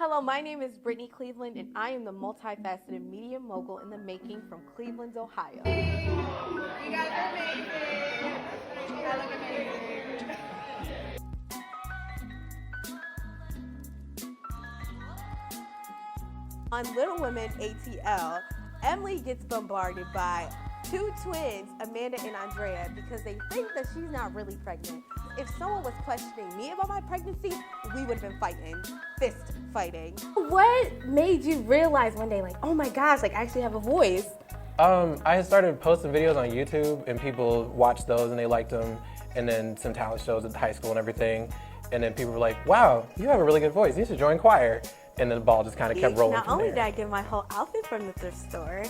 Hello, my name is Brittany Cleveland, and I am the multifaceted media mogul in the making from Cleveland, Ohio. You guys are amazing. I look amazing. On Little Women ATL, Emily gets bombarded by two twins, Amanda and Andrea, because they think that she's not really pregnant. If someone was questioning me about my pregnancy, we would have been fighting, fist fighting. What made you realize one day, like, oh my gosh, like I actually have a voice? I started posting videos on YouTube and people watched those and they liked them, and then some talent shows at the high school and everything. And then people were like, wow, you have a really good voice, you should join choir. And then the ball just kind of kept rolling Not from only there. did I get my whole outfit from the thrift store,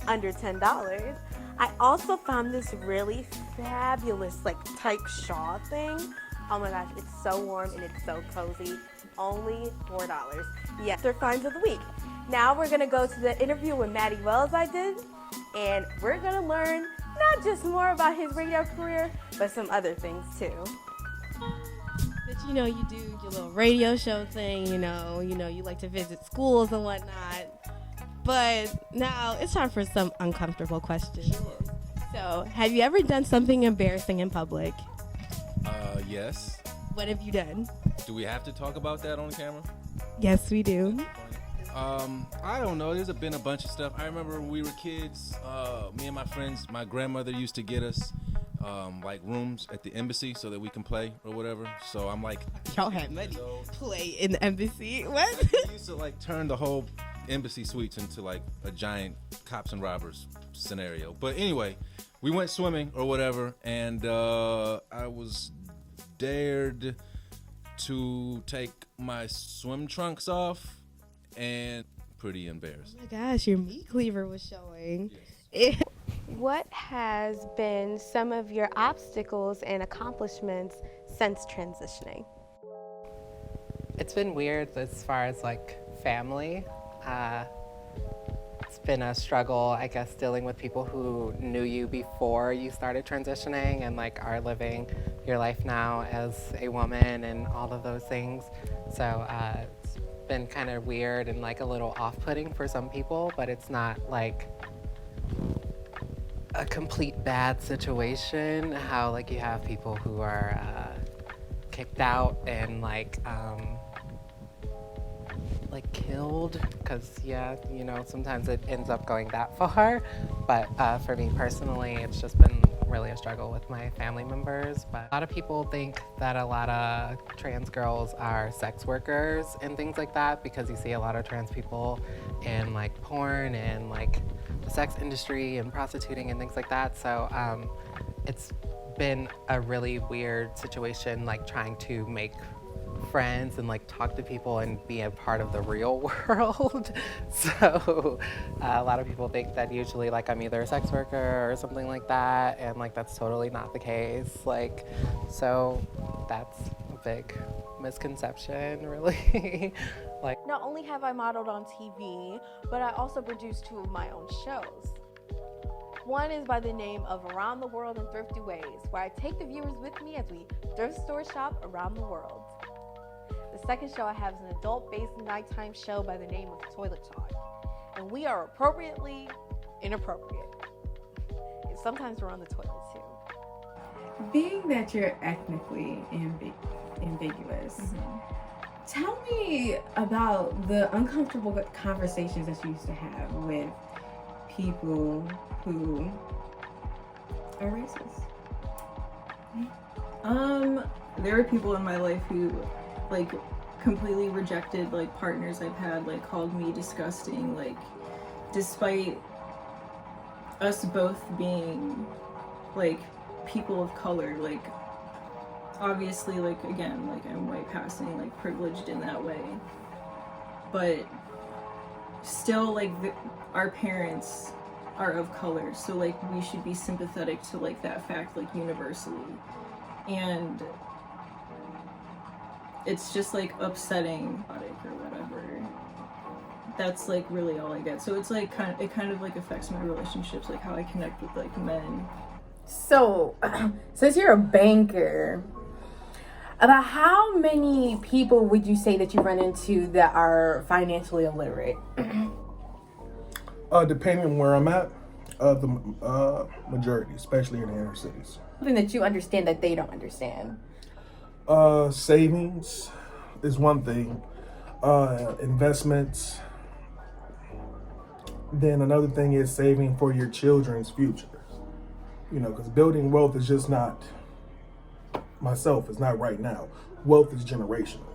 under $10, I also found this really fabulous like type shawl thing. Oh my gosh, it's so warm and it's so cozy. Only $4. Yes, thrift finds of the week. Now we're gonna go to the interview with Maddie Wells I did, and we're gonna learn not just more about his radio career, but some other things too. But you do your little radio show thing, you like to visit schools and whatnot. But now it's time for some uncomfortable questions. Sure. So, have you ever done something embarrassing in public? Yes. What have you done? Do we have to talk about that on camera? Yes, we do. I don't know. There's been a bunch of stuff. I remember when we were kids, me and my friends, my grandmother used to get us like rooms at the embassy so that we can play or whatever. So I'm like, Y'all had money. Play in the embassy. What? we used to like turn the whole embassy suites into like a giant cops and robbers scenario. But anyway, we went swimming or whatever, and I was dared to take my swim trunks off, and pretty embarrassed. Oh my gosh, your meat cleaver was showing. Yes. What has been some of your obstacles and accomplishments since transitioning? It's been weird as far as like family. It's been a struggle, I guess, dealing with people who knew you before you started transitioning and like are living your life now as a woman and all of those things. So it's been kind of weird and like a little off-putting for some people, but it's not like a complete bad situation. How like you have people who are kicked out and like killed, because sometimes it ends up going that far. But for me personally, it's just been really a struggle with my family members. But a lot of people think that a lot of trans girls are sex workers and things like that, because you see a lot of trans people in like porn and like the sex industry and prostituting and things like that. So it's been a really weird situation, like trying to make friends and like talk to people and be a part of the real world. So a lot of people think that usually like I'm either a sex worker or something like that, and like that's totally not the case. Like, so that's a big misconception, really. Like, Not only have I modeled on TV, but I also produced 2 of my own shows. One is by the name of Around the World in Thrifty Ways, where I take the viewers with me as we thrift store shop around the world. The second show I have is an adult-based nighttime show by the name of Toilet Talk, and we are appropriately inappropriate. And sometimes we're on the toilet too. Being that you're ethnically ambiguous, tell me about the uncomfortable conversations that you used to have with people who are racist. There are people in my life who like completely rejected like partners I've had, like called me disgusting, like despite us both being like people of color. Like obviously, like again, like I'm white passing, like privileged in that way, but still like our parents are of color, so like we should be sympathetic to like that fact, like universally. And it's just like upsetting or whatever. That's like really all I get. So it's like it kind of like affects my relationships, like how I connect with like men. So, since you're a banker, About how many people would you say that you run into that are financially illiterate? Depending on where I'm at, the majority, especially in the inner cities. Something that you understand that they don't understand. Savings is one thing. Investments. Then another thing is saving for your children's future. You know, because building wealth is just not myself. It's not right now. Wealth is generational.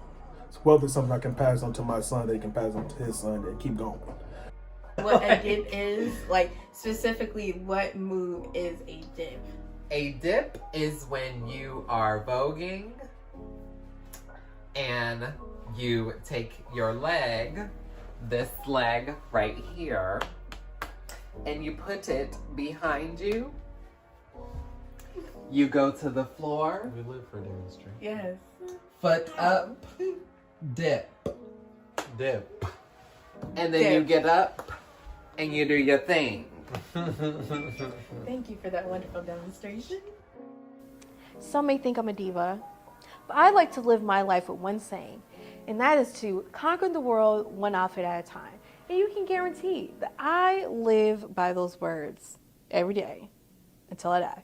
So wealth is something I can pass on to my son. They can pass on to his son and keep going. What a dip is, like specifically, what move is a dip? A dip is when you are voguing and you take your leg, this leg right here, and you put it behind you. You go to the floor. We live for demonstration. Yes. Foot up, dip. Dip. And then you get up and you do your thing. Thank you for that wonderful demonstration. Some may think I'm a diva, but I like to live my life with one saying, and that is to conquer the world one outfit at a time. And you can guarantee that I live by those words every day until I die.